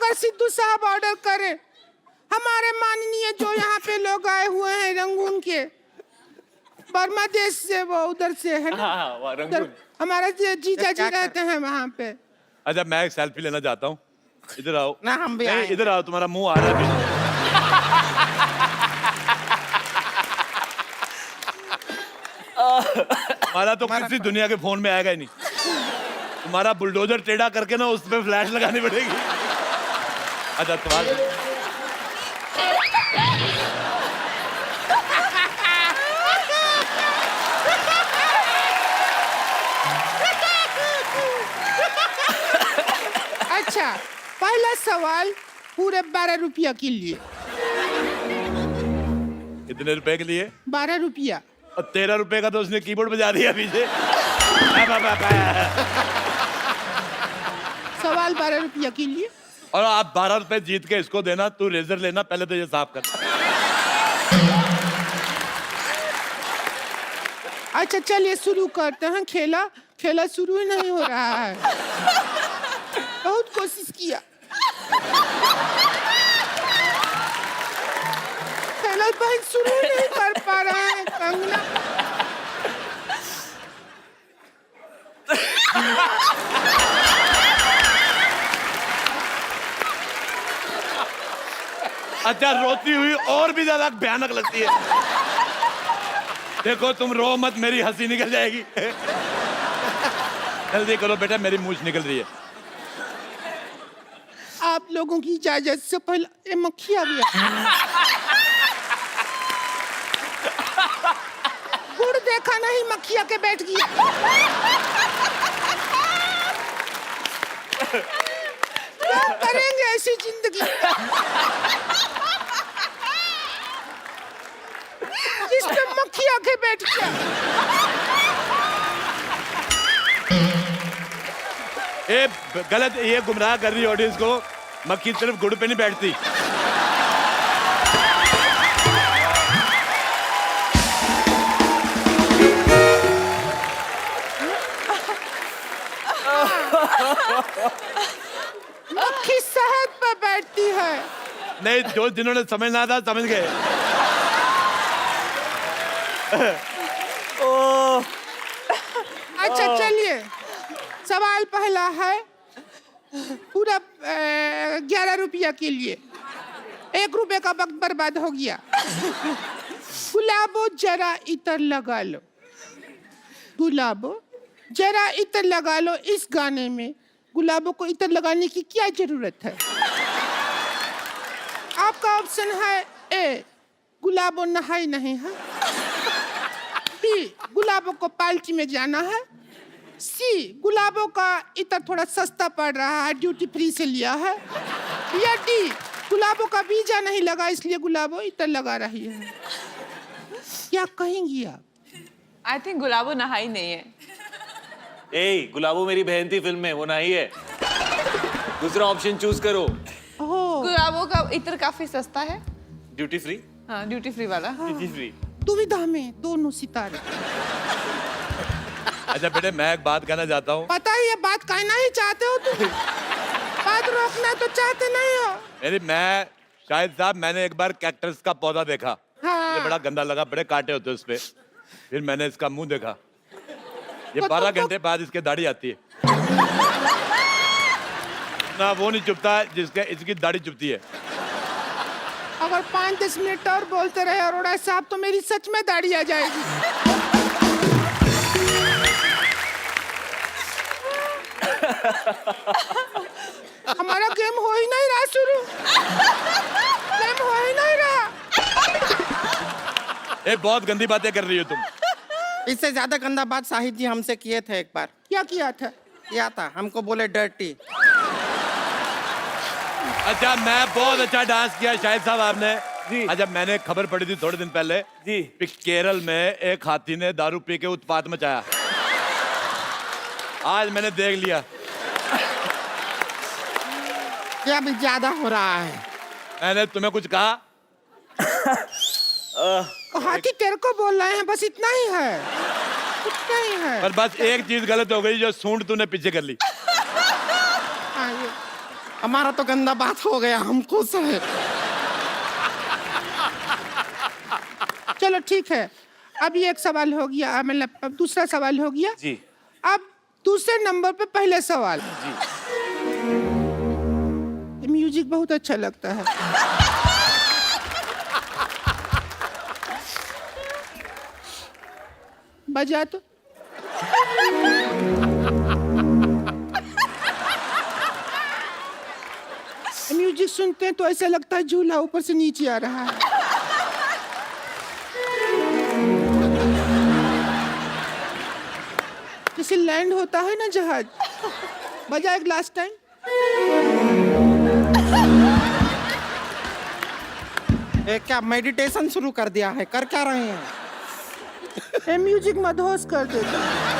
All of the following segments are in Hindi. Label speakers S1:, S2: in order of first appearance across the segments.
S1: अगर सिद्धू साहब ऑर्डर करें, हमारे माननीय जो यहाँ पे लोग आए हुए हैं रंगून के, बर्मा देश से, वो उधर से है ना, उधर हमारा जीजा जी रहते हैं वहाँ पे।
S2: अच्छा मैं एक सेल्फी लेना चाहता हूँ, इधर आओ
S1: ना हम भी आए।
S2: इधर आओ, तुम्हारा मुंह आ रहा है। हमारा तो किसी दुनिया के फोन में आएगा ही नहीं। तुम्हारा बुलडोजर टेढ़ा करके ना उस पे फ्लैश लगानी पड़ेगी। अच्छा तुम्हारा
S1: अच्छा, पहला सवाल पूरे 12 रुपया के लिए।
S2: कितने रुपए के लिए?
S1: 12 रुपया।
S2: और 13 रुपए का तो उसने कीबोर्ड बजा दिया पीछे।
S1: सवाल 12 रुपया के लिए।
S2: और आप 12 रुपए जीत के इसको देना, तू रेजर लेना, पहले तो ये साफ कर।
S1: अच्छा चलिए शुरू करते हैं। खेला शुरू ही नहीं हो रहा है। बहुत कोशिश किया, खेला भाई शुरू ही नहीं कर पा रहा है। कंगना
S2: अच्छा रोती हुई और भी ज्यादा भयानक लगती है। देखो तुम रो मत, मेरी हंसी निकल जाएगी। जल्दी करो बेटा, मेरी मूंछ निकल रही है।
S1: आप लोगों की इजाजत से पहले ये मक्खी आ गया। गुड़ देखा नहीं, मक्खिया के बैठ गया। क्या करेंगे ऐसी जिंदगी जिसमें मक्खिया के बैठ गया।
S2: ये गलत, ये गुमराह कर रही है ऑडियंस को। मक्खी सिर्फ गुड़ पे नहीं बैठती।
S1: मक्खी शहद पे बैठती है।
S2: नहीं, जो जिन्होंने समझना था समझ गए।
S1: अच्छा चलिए, सवाल पहला है पूरा 11 रुपया के लिए। 1 रुपए का वक्त बर्बाद हो गया। गुलाबो जरा इतर लगा लो, गुलाबो जरा इतर लगा लो। इस गाने में गुलाबों को इतर लगाने की क्या जरूरत है? आपका ऑप्शन है ए, गुलाबो नहाई नहीं है। बी, गुलाबों को पार्टी में जाना है। सी, गुलाबों का इतर थोड़ा सस्ता पड़ रहा है, ड्यूटी फ्री से लिया है। या डी, गुलाबों का वीजा नहीं लगा इसलिए गुलाबों इतर लगा रही है। क्या कहेंगी आप?
S3: आई थिंक गुलाबो नहाई नहीं है।
S4: गुलाबो मेरी बहन थी फिल्म में, वो नहाई है। दूसरा ऑप्शन चूज करो।
S3: गुलाबो का इत्र काफी सस्ता है।
S4: Duty free?
S3: हाँ, ड्यूटी फ्री वाला।
S4: Duty free.
S1: दुविधा में दोनों सितारे।
S2: अच्छा बेटे, मैं एक बात कहना चाहता हूँ।
S1: पता है ये बात कहना ही चाहते हो तुम, बात रोकना तो चाहते नहीं हो।
S2: मैं शाहिद साहब, मैंने एक बार कैक्टस का पौधा देखा।
S1: हाँ।
S2: ये बड़ा गंदा लगा, बड़े कांटे होते उस पे। फिर मैंने इसका मुंह देखा। ये
S1: तो
S2: 12 घंटे बाद इसके दाढ़ी आती है ना, वो नहीं चुपता जिसके इसकी दाढ़ी चुपती है।
S1: अगर 5-10 मिनट और बोलते रहे अरोड़ा साहब तो मेरी सच में दाढ़ी आ जाएगी। हमारा गेम हो ही नहीं रहा शुरू। गेम हो ही नहीं रहा।
S2: ये बहुत गंदी बातें कर रही हो तुम।
S5: इससे ज्यादा गंदा बात शाहिद जी हमसे किए थे एक बार।
S1: क्या किया था?
S5: किया था, हमको बोले डर्टी।
S2: अच्छा, मैं बहुत अच्छा डांस किया शाहिद साहब आपने जी। अच्छा, मैंने खबर पड़ी थी थोड़े दिन पहले जी, केरल में एक हाथी ने दारू पी के उत्पात मचाया। आज मैंने देख लिया।
S5: क्या भी ज्यादा हो रहा है?
S2: मैंने तुम्हें कुछ कहा?
S1: हाथी तेरे को बोल रहे हैं, बस इतना ही है, इतना ही है।
S2: पर बस एक चीज गलत हो गई, जो सूंड तूने पीछे कर ली।
S5: हमारा तो गंदा बात हो गया, हम खुश हैं।
S1: चलो ठीक है, अब ये एक सवाल हो गया, मतलब अब दूसरा सवाल हो गया
S4: जी
S1: अब दूसरे नंबर पे पहले सवाल।
S4: जी।
S1: ये म्यूजिक बहुत अच्छा लगता है। बजा तो। म्यूजिक सुनते हैं तो ऐसा लगता है झूला ऊपर से नीचे आ रहा है। जैसे लैंड होता है ना जहाज। बजा एक लास्ट टाइम।
S5: ये क्या मेडिटेशन शुरू कर दिया है? कर क्या रहे हैं?
S1: ये म्यूजिक मदहोश कर देता है।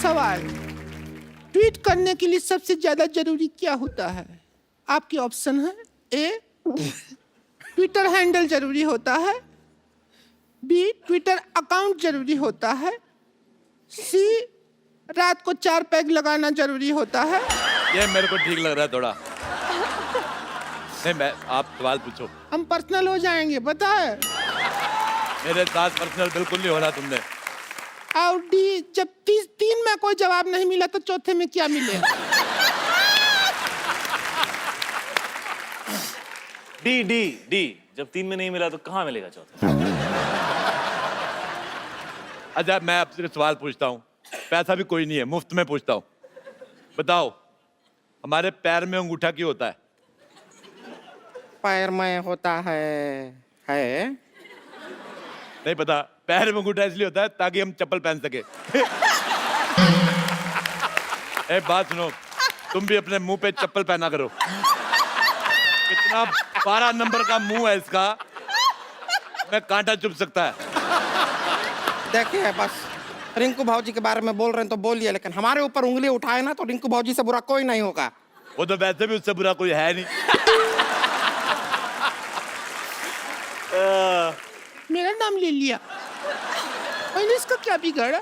S1: सवाल, ट्वीट करने के लिए सबसे ज्यादा जरूरी क्या होता है? आपके ऑप्शन है ए, ट्विटर हैंडल जरूरी होता है, बी, ट्विटर अकाउंट जरूरी होता है, सी, रात को 4 पैग लगाना जरूरी होता है।
S2: ये मेरे को ठीक लग रहा है थोड़ा। नहीं, मैं आप सवाल पूछो।
S1: हम पर्सनल हो जाएंगे, पता है।
S2: मेरे साथ पर्सनल बिल्कुल नहीं हो रहा तुमने।
S1: और डी, जब 3 में कोई जवाब नहीं मिला तो चौथे में क्या मिलेगा?
S4: D D D. जब 3 में नहीं मिला तो कहाँ मिलेगा चौथा?
S2: अच्छा, मैं आपसे सवाल पूछता हूँ, पैसा भी कोई नहीं है, मुफ्त में पूछता हूँ। बताओ, हमारे पैर में अंगूठा क्यों होता है?
S5: पैर में होता है?
S2: नहीं पता? पैर में अंगूठा इसलिए होता है ताकि हम चप्पल पहन सके। एक बात सुनो, तुम भी अपने मुंह पे चप्पल पहना करो। कितना 12 नंबर का मुंह है इसका, मैं कांटा चुभ सकता है।
S5: देखिए, बस रिंकू भाजी के बारे में बोल रहे हैं तो बोलिए, लेकिन हमारे ऊपर उंगली उठाए ना तो रिंकू भाजी से बुरा कोई नहीं होगा।
S2: वो तो वैसे भी उससे बुरा कोई है नहीं।
S1: मेरा नाम ले लिया, मैंने इसका क्या बिगाड़ा?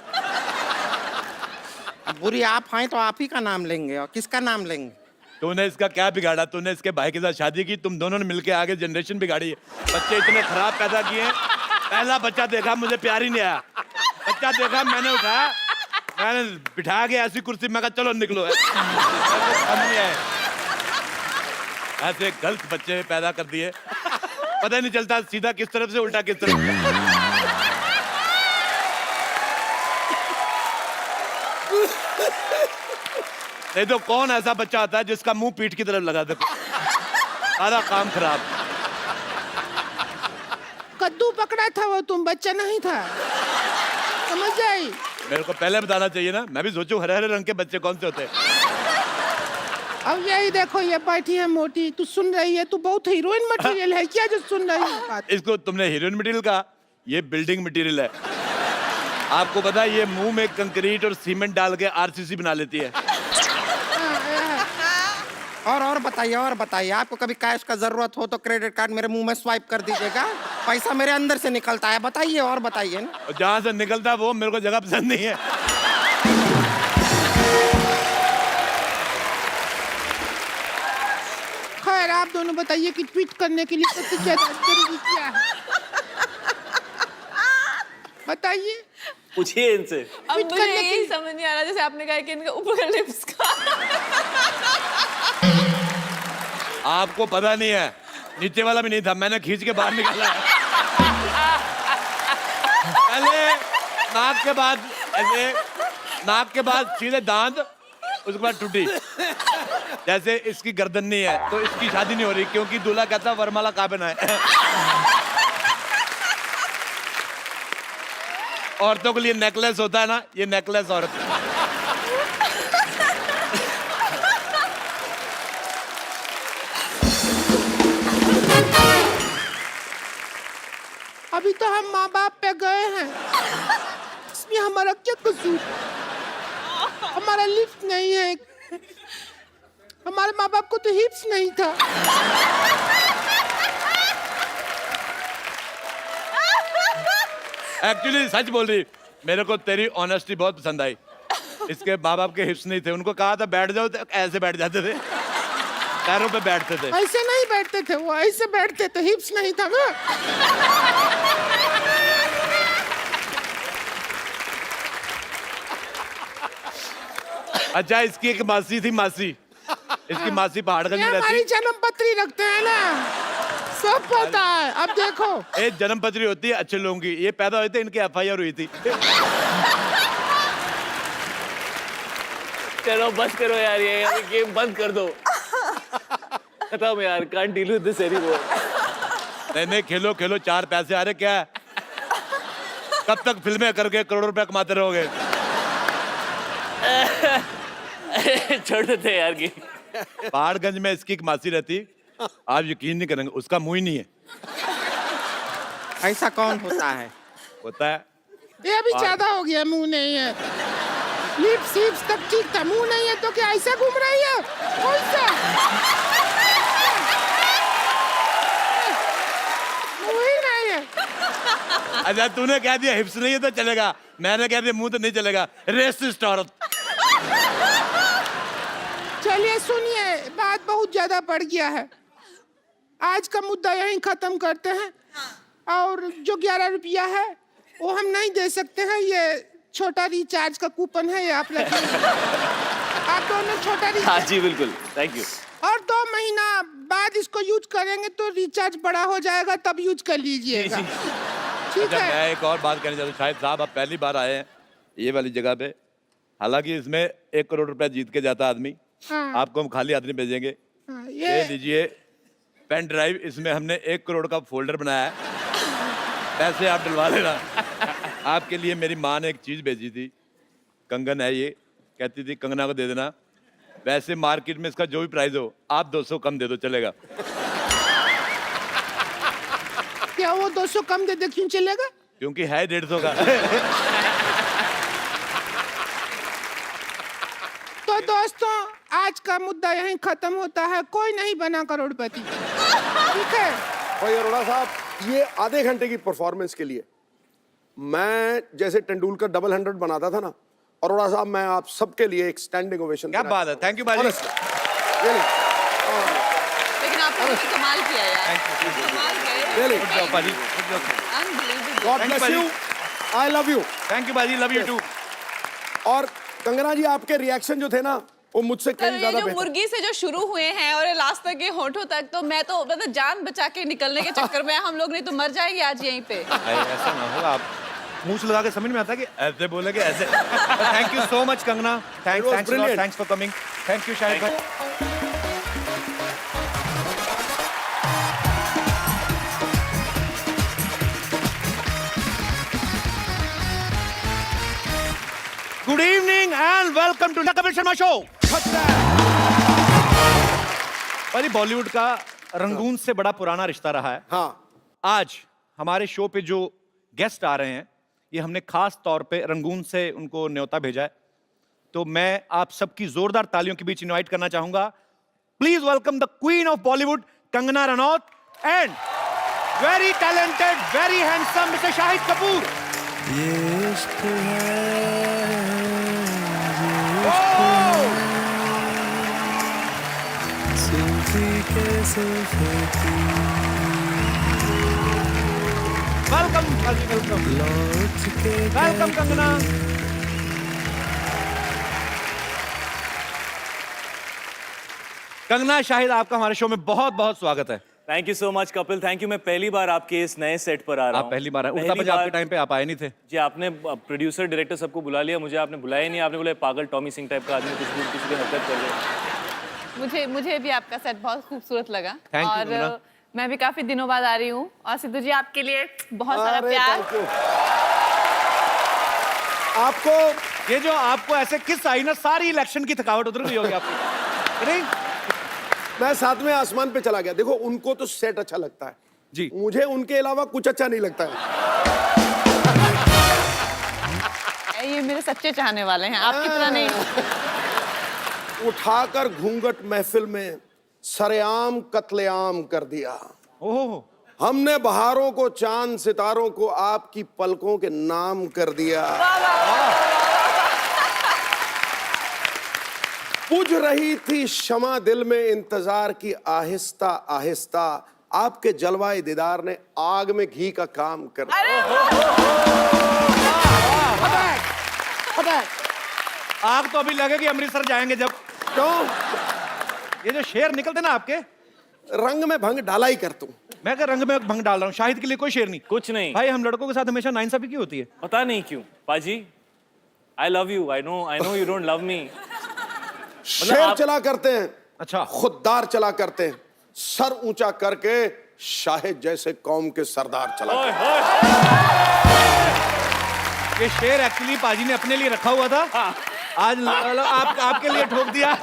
S5: अब बुरी आप हैं तो आप ही का नाम लेंगे, और किसका नाम लेंगे?
S2: तूने इसका क्या बिगाड़ा? तूने इसके भाई के साथ शादी की, तुम दोनों ने मिलके आगे जनरेशन बिगाड़ी है। बच्चे इतने खराब पैदा किए हैं। पहला बच्चा देखा, मुझे प्यार ही नहीं आया। बच्चा देखा, मैंने उठाया, मैंने बिठा के ऐसी कुर्सी, मैं कहा चलो निकलो। नहीं आए। ऐसे गलत बच्चे पैदा कर दिए, पता ही नहीं चलता सीधा किस तरफ से उल्टा किस तरफ। नहीं तो कौन ऐसा बच्चा आता है जिसका मुंह पीठ की तरफ लगा दे? सारा काम खराब।
S1: कद्दू पकड़ा था वो, तुम बच्चा नहीं था, समझ आई?
S2: मेरे को पहले बताना चाहिए ना, मैं भी सोचूं हरे हरे रंग के बच्चे कौन से होते हैं।
S1: अब यही देखो, ये बैठी है मोटी, तू सुन रही है? तू बहुत हीरोइन मटेरियल है क्या जो सुन रही है बात?
S2: इसको तुमने हीरोइन मटेरियल कहा, ये बिल्डिंग मटेरियल है। आपको पता है ये मुंह में कंक्रीट और सीमेंट डाल के आरसीसी बना लेती है।
S5: और बताइए, आपको कभी कैश का जरूरत हो तो क्रेडिट कार्ड मेरे मुंह में स्वाइप कर दीजिएगा, पैसा मेरे अंदर से निकलता है। बताइए और बताइए ना।
S2: और जहां से निकलता है वो मेरे को जगह पसंद नहीं है।
S1: खैर, आप दोनों बताइए कि ट्वीट करने के लिए सबसे ज्यादा जरूरी क्या है? बताइए।
S4: पूछिए इनसे।
S3: अब
S1: ट्वीट
S3: मुझे
S1: करने
S3: यही
S1: की-
S3: समझ नहीं आ रहा, जैसे आपने कहा कि इनका ऊपर लिप्स का।
S2: आपको पता नहीं है, नीचे वाला भी नहीं था, मैंने खींच के बाहर निकाला है। पहले नाक के बाद ऐसे, नाक के बाद सीधे दांत, उसके बाद टूटी। जैसे इसकी गर्दन नहीं है तो इसकी शादी नहीं हो रही, क्योंकि दूल्हा कहता वरमाला कहाँ पे ना है। औरतों के लिए नेकलेस होता है ना, ये नेकलेस औरत है।
S1: अभी तो हम माँ बाप पे गए हैं, इसमें हमारा क्या कसूर? हमारा लिफ्ट नहीं है, हमारे माँ बाप को तो हिप्स नहीं था।
S2: एक्चुअली सच बोल रही, मेरे को तेरी ऑनेस्टी बहुत पसंद आई। इसके माँ बाप के हिप्स नहीं थे, उनको कहा था बैठ जाओ तो ऐसे बैठ जाते थे, पैरों पे बैठते थे।
S1: ऐसे नहीं बैठते थे वो, ऐसे बैठते थे, हिप्स नहीं था ना।
S2: अच्छा, इसकी एक मासी थी, मासी, इसकी मासी पहाड़गंज
S1: ये
S2: में
S1: हमारी
S2: रहती।
S1: जन्म पत्री रखते हैं ना, सब पता है। अब देखो,
S2: एक जन्म पत्री होती है अच्छे लोगों की, ये पैदा हुए थे, इनकी FIR हुई थी।
S4: चलो बस करो यार, ये गेम बंद कर दो, खत्म यार, can't deal with this anymore.
S2: नहीं, खेलो खेलो, 4 पैसे आ रहे, क्या है? कब तक फिल्में करके करोड़ों रुपए कमाते रहोगे?
S4: छोड़ देते हैं यार गेम।
S2: पहाड़गंज में इसकी एक मासी रहती, आप यकीन नहीं करेंगे, उसका मुंह ही नहीं है।
S5: ऐसा कौन होता है?
S2: होता है।
S1: ये अभी ज्यादा हो गया, मुंह नहीं है। लिप्स हिप्स तक ठीक था, मुंह नहीं है तो क्या ऐसा घूम रही है? कौन सा मुंह ही नहीं है?
S2: अच्छा, तूने कह दिया हिप्स नहीं है तो चलेगा, मैंने कह दिया मुंह तो नहीं चलेगा। रेसिस्ट औरत।
S1: चलिए सुनिए, बात बहुत ज्यादा बढ़ गया है, आज का मुद्दा यहीं खत्म करते हैं। और जो 11 रुपया है वो हम नहीं दे सकते हैं, ये छोटा रिचार्ज का कूपन है, ये आप रखिए। आप दोनों छोटा
S4: हाँ
S1: रिचार्ज,
S4: जी बिल्कुल, थैंक यू।
S1: और 2 महीना बाद इसको यूज करेंगे तो रिचार्ज बड़ा हो जाएगा, तब यूज कर लीजिएगा, ठीक
S2: अच्छा,
S1: है?
S2: मैं एक और बात कहना चाहता हूँ। शाहिद साहब, आप पहली बार आए हैं ये वाली जगह पे, हालांकि इसमें 1 करोड़ रुपया जीत के जाता आदमी,
S1: हाँ।
S2: आपको हम खाली आदमी भेजेंगे।
S1: हाँ,
S2: ये लीजिए पेन ड्राइव, इसमें हमने 1 करोड़ का फोल्डर बनाया है, पैसे आप डलवा लेना। आपके लिए मेरी माँ ने एक चीज भेजी थी, कंगन है ये, कहती थी कंगना को दे देना। वैसे मार्केट में इसका जो भी प्राइस हो, आप 200 कम दे दो, चलेगा।
S1: क्या वो 200 कम दे दे, क्यों चलेगा?
S2: क्योंकि है 150 का।
S1: तो दोस्तों, आज का मुद्दा यहीं खत्म होता है, कोई नहीं बना करोड़पति, ठीक है?
S6: भाई अरोड़ा साहब, ये आधे घंटे की परफॉर्मेंस के लिए मैं जैसे तेंदुलकर डबल 100 बनाता था ना, अरोड़ा साहब मैं आप सबके लिए एक स्टैंडिंग ओवेशन।
S2: क्या बात है, थैंक यू बाजी।
S3: लेकिन आपने भी कमाल किया यार, कमाल
S6: Really?
S3: किया,
S2: बाजी,
S3: unbelievable.
S6: God bless you, I love you.
S2: Thank you बाजी, लव यू टू।
S6: और कंगना जी, आपके रिएक्शन जो थे ना, वो मुझसे
S3: पर
S6: कहीं
S3: ये
S6: ज्यादा
S3: जो
S6: बेहतर।
S3: मुर्गी से जो शुरू हुए हैं और लास्ट तक ये होठों तक, तो मैं तो मतलब जान बचा के निकलने के चक्कर में हम लोग नहीं तो मर जाएंगे आज यहीं पे।
S2: ऐसा ना हो, आप मुंह से लगा के समझ में आता कि ऐसे बोलेगे ऐसे। Thank you so much Kangana,
S6: It was brilliant.
S2: Thanks for coming. Thank you Shahid भाई। Good evening and welcome to the Kapil Sharma show. भाई, बॉलीवुड का रंगून से बड़ा पुराना रिश्ता रहा है।
S6: हाँ,
S2: आज हमारे शो पे जो गेस्ट आ रहे हैं, ये हमने खास तौर पे रंगून से उनको न्योता भेजा है, तो मैं आप सबकी जोरदार तालियों के बीच इनवाइट करना चाहूंगा। Please welcome the queen of Bollywood Kangana Ranaut and very talented, very handsome mister Shahid Kapoor. Welcome welcome welcome Kangana. Kangana, Shahid, आपका हमारे शो में बहुत बहुत स्वागत है।
S4: Thank you so much Kapil, thank you. मैं पहली बार आपके इस नए सेट पर आ रहा हूँ।
S2: आप पहली बार आए, उड़ता
S4: पहली
S2: पंजाब
S4: बार-
S2: के टाइम पे आप आए नहीं थे।
S4: जी, आपने प्रोड्यूसर डायरेक्टर सबको बुला लिया, मुझे आपने बुलाया ही नहीं। आपने बोला पागल टॉमी सिंह टाइप का आदमी कुछ भी किसी की हरकत कर दे।
S3: मुझे भी आपका सेट बहुत खूबसूरत लगा।
S2: Thank you,
S3: और
S2: मीना।
S3: मैं भी काफी दिनों बाद आ रही हूँ, और सिद्धू जी आपके लिए बहुत सारा
S6: अरे
S3: प्यार।
S6: thank you। आपको
S2: ये जो आपको ऐसे किस आई ना, सारी इलेक्शन की थकावट उतर गई होगी आपकी, नहीं?
S6: मैं 7वें आसमान पे चला गया। देखो, उनको तो सेट अच्छा लगता है
S2: जी।
S6: मुझे उनके अलावा कुछ अच्छा नहीं लगता है।
S3: ये मेरे सच्चे चाहने वाले हैं, आपकी तरह नहीं।
S6: उठाकर घूंघट महफिल में सरेआम कत्लेआम कर दिया।
S2: ओहो,
S6: हमने बहारों को, चांद सितारों को आपकी पलकों के नाम कर दिया। बुझ रही थी शमा दिल में इंतजार की आहिस्ता आहिस्ता, आपके जलवाए दीदार ने आग में घी का काम कर दिया।
S2: आग तो अभी लगेगी अमृतसर जाएंगे जब।
S6: क्यों?
S2: ये जो शेर निकलते ना आपके,
S6: रंग में भंग डाला ही कर तू।
S2: मैं क्या रंग में भंग डाल रहा हूँ? शाहिद के लिए कोई शेर नहीं।
S4: कुछ नहीं
S2: भाई, हम लड़कों के साथ हमेशा नाइंसाफी क्यों होती है?
S4: पता नहीं क्यों पाजी। आई love you, I know you don't love me.
S6: शेर चला करते हैं,
S2: अच्छा।
S6: खुददार चला करते हैं, सर ऊंचा करके शाहिद जैसे कौम के सरदार चला।
S2: ये शेर एक्चुअली पाजी ने अपने लिए रखा हुआ था। आज आपके लिए ठोक दिया।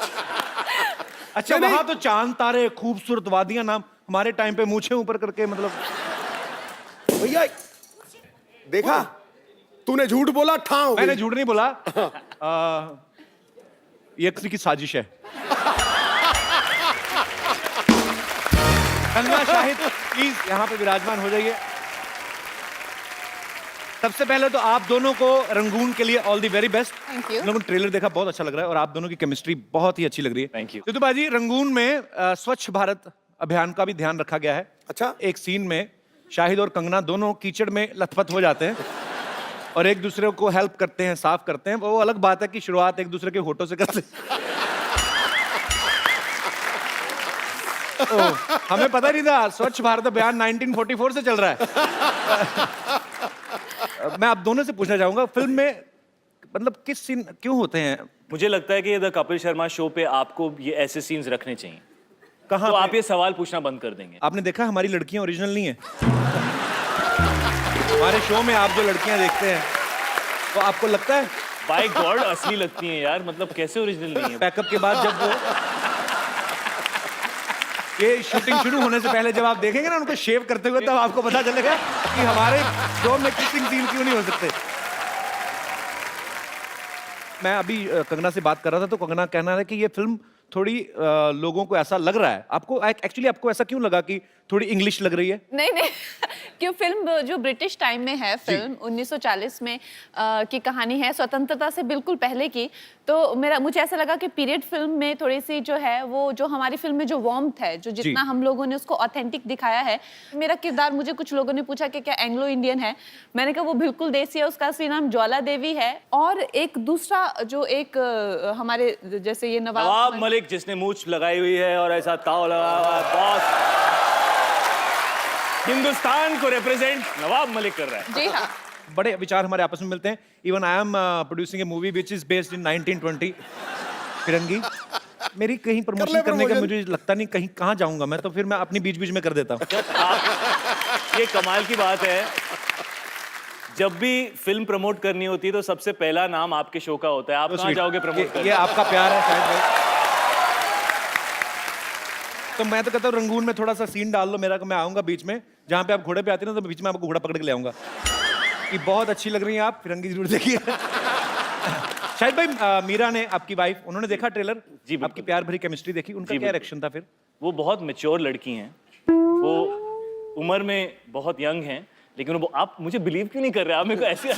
S2: अच्छा,
S6: नहीं,
S2: वहां तो चांद तारे, खूबसूरत वादियां, नाम हमारे टाइम पे मूछें ऊपर करके, मतलब
S6: भैया देखा, तूने झूठ बोला, ठाव
S2: मैंने झूठ नहीं बोला। ये किसी की साजिश है। कंगना, शाहिद प्लीज यहाँ पे विराजमान हो जाइए। सबसे पहले तो आप दोनों को रंगून के लिए all the very best.
S3: Thank you.
S2: हम लोगों ने ट्रेलर देखा, बहुत अच्छा लग रहा है और आप दोनों की केमिस्ट्री बहुत ही अच्छी लग रही है।
S4: Thank you.
S2: तो बाजी, रंगून में स्वच्छ भारत अभियान का भी ध्यान रखा गया है।
S6: अच्छा।
S2: एक सीन में शाहिद और कंगना दोनों कीचड़ में लथपथ हो जाते हैं और एक दूसरे को हेल्प करते हैं, साफ करते हैं। वो अलग बात है कि शुरुआत एक दूसरे के होठों से करते हैं। हमें पता नहीं था स्वच्छ भारत अभियान 1944 से चल रहा है। मैं आप दोनों से पूछना चाहूंगा, फिल्म में मतलब किस सीन क्यों होते हैं?
S4: मुझे लगता है कि द कपिल शर्मा शो पे आपको ये ऐसे सीन्स रखने चाहिए।
S2: कहाँ
S4: तो
S2: पे?
S4: आप ये सवाल पूछना बंद कर देंगे।
S2: आपने देखा हमारी लड़कियां ओरिजिनल नहीं है। हमारे शो में आप जो लड़कियां देखते हैं तो आपको लगता है
S4: बाय गॉड असली लगती हैं यार, मतलब कैसे ओरिजिनल नहीं है?
S2: पैकअप के बाद जब वो ये शूटिंग शुरू होने से पहले जब आप देखेंगे ना उनको शेव करते हुए, तब आपको पता चलेगा कि हमारे शो में किसिंग सीन क्यों नहीं हो सकते। मैं अभी कंगना से बात कर रहा था तो कंगना कहना है कि ये फिल्म थोड़ी लोगों को ऐसा लग रहा है, आपको एक्चुअली आपको ऐसा क्यों लगा कि थोड़ी इंग्लिश लग रही है?
S3: नहीं क्यों, फिल्म जो ब्रिटिश टाइम में है, फिल्म 1940 में की कहानी है, स्वतंत्रता से बिल्कुल पहले की। तो मुझे ऐसा लगा कि पीरियड फिल्म में थोड़ी सी जो है वो, जो हमारी फिल्म में जो वार्मथ है, जो जितना हम लोगों ने उसको ऑथेंटिक दिखाया है। मेरा किरदार, मुझे कुछ लोगों ने पूछा कि क्या एंग्लो इंडियन है, मैंने कहा वो बिल्कुल देसी है, उसका असली नाम ज्वाला देवी है। और एक दूसरा जो एक हमारे जैसे ये
S4: नवाब मलिक जिसने मूंछ लगाई हुई है और ऐसा ताव लगा हुआ है, बॉस हिंदुस्तान को रिप्रेजेंट नवाब मलिक कर रहा है।
S3: जी हाँ,
S2: बड़े विचार हमारे आपस में मिलते हैं। Even I am producing A movie which is based in 1920 फिरंगी। मेरी कहीं प्रमोशन करने का मुझे लगता नहीं, कहीं कहाँ जाऊंगा मैं, तो फिर मैं अपनी बीच बीच में कर देता हूँ।
S4: ये कमाल की बात है, जब भी फिल्म प्रमोट करनी होती है तो सबसे पहला नाम आपके शो का होता है। आप कहाँ जाओगे प्रमोट करने?
S2: ये आपका प्यार है शायद भाई। तो मैं तो कहता हूँ रंगून में थोड़ा सा सीन डाल लो मेरा, मैं आऊंगा बीच में, जहाँ पे आप घोड़े पे आते हैं ना, तो बीच में आपको घोड़ा पकड़ के ले आऊंगा। कि बहुत अच्छी लग रही हैं आप, फिरंगी जरूर देखिए। शायद भाई, मीरा ने, आपकी वाइफ, उन्होंने देखा ट्रेलर
S4: जी,
S2: आपकी प्यार भरी केमिस्ट्री देखी, उनका क्या रिएक्शन था फिर?
S4: वो बहुत मैच्योर लड़की हैं, वो उम्र में बहुत यंग हैं, लेकिन वो, आप मुझे बिलीव क्यों नहीं कर रहे? आप मेरे को ऐसे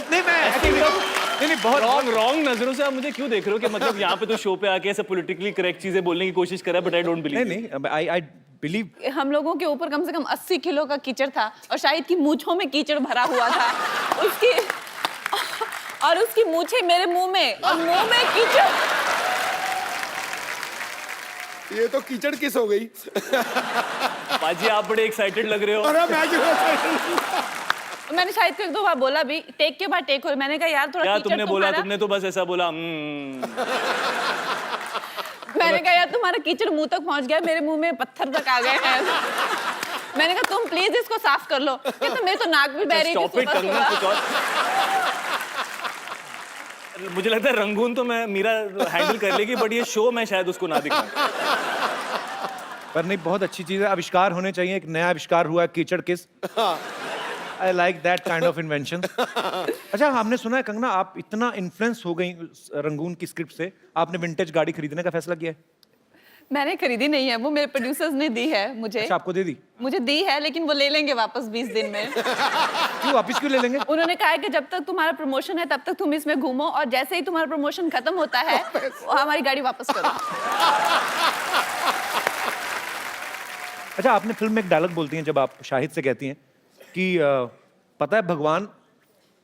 S2: नहीं बहुत
S4: रॉन्ग नजरों से आप मुझे क्यों देख रहे हो कि मतलब यहाँ पे तो शो पे आके ऐसे पॉलिटिकली करेक्ट चीजें बोलने की कोशिश कर रहा है, बट आई डोंट बिलीव।
S2: नहीं, आई बिलीव।
S3: हम लोगों के ऊपर कम से कम 80 किलो का कीचड़ था और शाहिद की मूंछों में कीचड़ भरा हुआ था। उसकी मूंछें मेरे मुंह में और मुंह में कीचड़।
S6: ये तो कीचड़ किस हो गई?
S4: पाजी आप बड़े एक्साइटेड लग रहे हो।
S6: अरे मैं क्यों excited?
S3: मैंने शाहिद को एक दो बार बोला भी, टेक के बाद टेक हो, मैंने कहा यार थोड़ा
S4: क्या
S3: कीचड़
S4: तुमने बोला?
S3: तुम्हारा,
S4: तुमने तो बस ऐसा बोला
S3: मैंने कहा यार तुम्हारा कीचड़ मुंह तक पहुंच गया, मेरे मुंह में पत्थर तक आ गए हैं। मैंने कहा तुम प्लीज इसको साफ कर लो। कहता मेरे तो नाक भी बह रही थी
S4: Stop it,
S3: सुबह
S4: कंगना,
S3: सुबह।
S4: कुछ और। मुझे लगता है रंगून तो मैं मीरा हैंडल कर लेगी, बट ये शो मैं शायद उसको ना दिखाऊं।
S2: पर नहीं, बहुत अच्छी चीज है, आविष्कार होने चाहिए। एक नया आविष्कार हुआ है कीचड़ किस। I like that kind of invention. अच्छा, हमने सुना है कंगना आप इतना इन्फ्लुएंस हो गई रंगून की स्क्रिप्ट से, आपने विंटेज गाड़ी खरीदने का फैसला किया है?
S3: मैंने खरीदी नहीं है, वो मेरे प्रोड्यूसर्स ने दी है मुझे।
S2: अच्छा, आपको दे दी?
S3: मुझे दी है, लेकिन वो ले लेंगे वापस 20 दिन में।
S2: क्यों वापस क्यों ले लेंगे?
S3: उन्होंने कहा है कि जब तक तुम्हारा प्रमोशन है तब तक तुम इसमें घूमो, और जैसे ही तुम्हारा प्रमोशन खत्म होता है हमारी गाड़ी वापस करो।
S2: अच्छा, आपने फिल्म में एक डायलॉग बोलती हैं जब आप शाहिद से कहती हैं कि पता है भगवान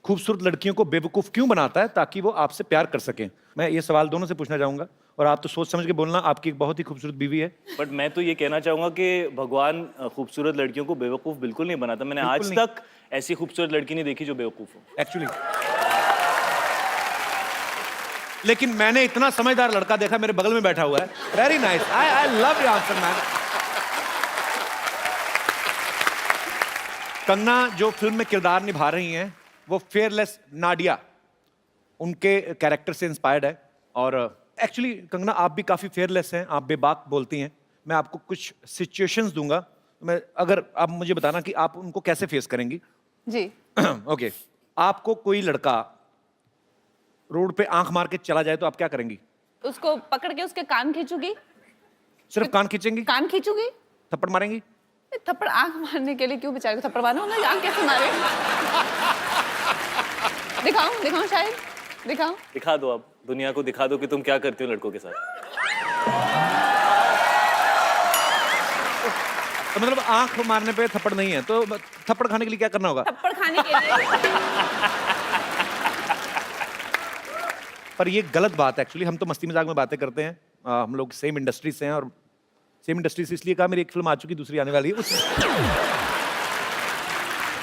S2: खूबसूरत लड़कियों को बेवकूफ़ क्यों बनाता है, ताकि वो आपसे प्यार कर सकें। मैं ये सवाल दोनों से पूछना चाहूँगा, और आप तो सोच समझ के बोलना, आपकी एक बहुत ही खूबसूरत बीवी है।
S4: बट मैं तो ये कहना चाहूंगा कि भगवान खूबसूरत लड़कियों को बेवकूफ बिल्कुल नहीं बनाता। मैंने
S2: बिल्कुल
S4: आज
S2: नहीं।
S4: तक ऐसी खूबसूरत लड़की नहीं देखी जो बेवकूफ हो।
S2: एक्चुअली लेकिन मैंने इतना समझदार लड़का देखा, मेरे बगल में बैठा हुआ है। Very nice, I love your answer man. Kangana जो फिल्म में किरदार निभा रही हैं वो फेयरलेस नाडिया, उनके कैरेक्टर से इंस्पायर्ड है। और एक्चुअली कंगना, आप भी काफ़ी फेयरलेस हैं, आप बेबाक बोलती हैं। मैं आपको कुछ सिचुएशंस दूंगा, मैं अगर आप मुझे बताना कि आप उनको कैसे फेस करेंगी।
S3: जी।
S2: ओके, आपको कोई लड़का रोड पे आंख मार के चला जाए तो आप क्या करेंगी?
S3: उसको पकड़ के उसके कान खींचूंगी।
S2: सिर्फ कान खींचेंगी?
S3: कान खींचूंगी।
S2: थप्पड़ मारेंगी?
S3: थप्पड़ आंख मारने के लिए क्यों बेचारे को थप्पड़ मारो ना, आंख कैसे मारे? दिखाऊं शायद, दिखाऊं।
S4: दिखा दो, आप दुनिया को दिखा दो कि तुम क्या करते हो लड़कों के साथ।
S2: तो मतलब आंख मारने पे थप्पड़ नहीं है, तो थप्पड़ खाने के लिए क्या करना होगा?
S3: थप्पड़ खाने के लिए।
S2: पर ये गलत बात है एक्चुअली। हम तो मस्ती मजाक में बातें करते हैं, हम लोग सेम इंडस्ट्री से हैं, और सेम इंडस्ट्री से इसलिए कहा, मेरी एक फिल्म आ चुकी, दूसरी आने वाली है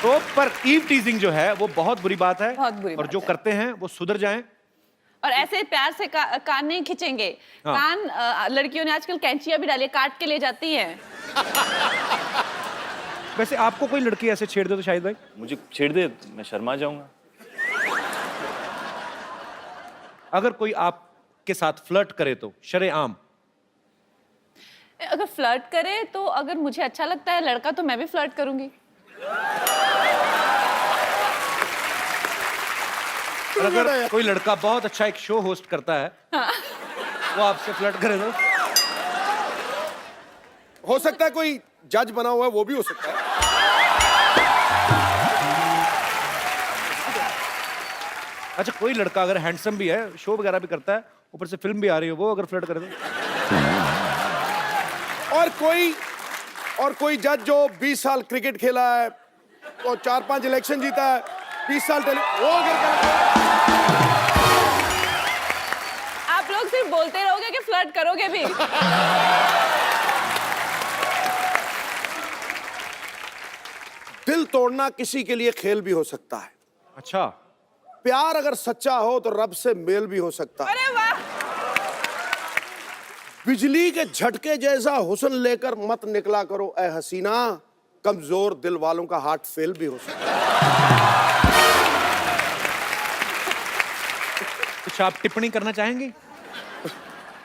S2: तो पर ईव टीजिंग जो है वो बहुत बुरी बात है,
S3: बहुत बुरी
S2: और
S3: बात
S2: जो
S3: है।
S2: करते हैं वो सुधर जाएं।
S3: और ऐसे प्यार से कान नहीं खींचेंगे।
S2: हाँ।
S3: कान लड़कियों ने आजकल कैंचियां भी डाली, काट के ले जाती हैं।
S2: वैसे आपको कोई लड़की ऐसे छेड़ दे तो शाहिद भाई?
S4: मुझे छेड़ दे, मैं शर्मा जाऊंगा।
S2: अगर कोई आपके साथ फ्लर्ट करे तो शरेआम?
S3: अगर फ्लर्ट करे तो, अगर मुझे अच्छा लगता है लड़का तो मैं भी फ्लर्ट करूंगी।
S2: और अगर कोई लड़का बहुत अच्छा एक शो होस्ट करता है, वो आपसे फ्लर्ट करे तो?
S6: हो सकता है कोई जज बना हुआ है, वो भी हो सकता है।
S2: अच्छा, कोई लड़का अगर हैंडसम भी है, शो वगैरह भी करता है, ऊपर से फिल्म भी आ रही है, वो अगर फ्लर्ट करे तो?
S6: और कोई जज जो 20 साल क्रिकेट खेला है और 4-5 इलेक्शन जीता है, 20 साल वो अगर
S3: आप लोग सिर्फ बोलते रहोगे कि फ्लर्ट करोगे भी?
S6: दिल तोड़ना किसी के लिए खेल भी हो सकता है।
S2: अच्छा,
S6: प्यार अगर सच्चा हो तो रब से मेल भी हो सकता है।
S3: अरे वाह।
S6: बिजली के झटके जैसा हुस्न लेकर मत निकला करो ए हसीना, कमजोर दिल वालों का हार्ट फेल भी हो सकता है।
S2: कुछ आप टिप्पणी करना चाहेंगी?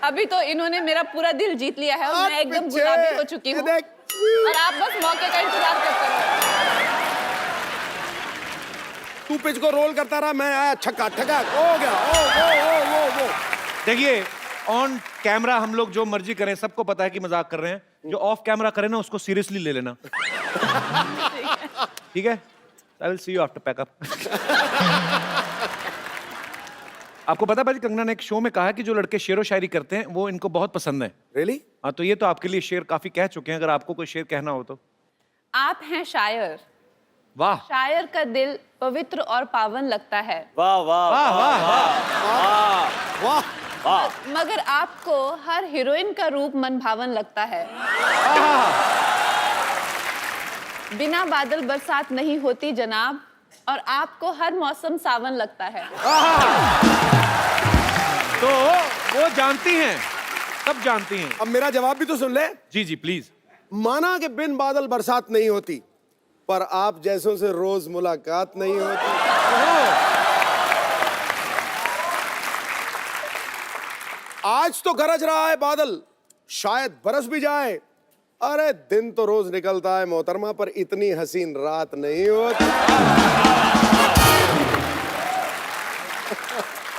S3: अभी तो इन्होंने मेरा पूरा दिल जीत लिया है, और मैं एकदम
S6: पीछे,
S3: गुलाबी हो चुकी हूँ,
S6: ये देख।
S3: और आप बस मौके का इंतजार करते रहो।
S6: तू पिच को रोल करता रहा, मैं आया छक्का ठका हो गया। ओ
S2: देखिए, ऑन कैमरा हम लोग जो मर्जी करें, सबको पता है कि मजाक कर रहे हैं। जो ऑफ कैमरा करे ना, उसको सीरियसली ले लेना। ठीक है? I will see you after pack up. आपको पता है भाई, कंगना ने एक शो में कहा कि जो लड़के शेरो शायरी करते हैं वो इनको बहुत पसंद है।
S6: रियली?
S2: हाँ, तो ये तो आपके लिए शेर काफी कह चुके हैं, अगर आपको कोई शेर कहना हो तो।
S3: आप हैं शायर,
S2: वाह
S3: शायर का दिल पवित्र और पावन लगता है,
S4: वाह वाह
S2: वाह वाह
S4: वाह
S6: वाह
S4: वाह।
S3: मगर आपको हर हीरोइन का रूप मन भावन लगता है। बिना बादल बरसात नहीं होती जनाब, और आपको हर मौसम सावन लगता है।
S2: तो वो जानती हैं, सब जानती हैं।
S6: अब मेरा जवाब भी तो सुन ले।
S2: जी जी प्लीज।
S6: माना कि बिन बादल बरसात नहीं होती, पर आप जैसों से रोज मुलाकात नहीं होती। आज तो गरज रहा है बादल, शायद बरस भी जाए। अरे दिन तो रोज निकलता है मोहतरमा, पर इतनी हसीन रात नहीं होती।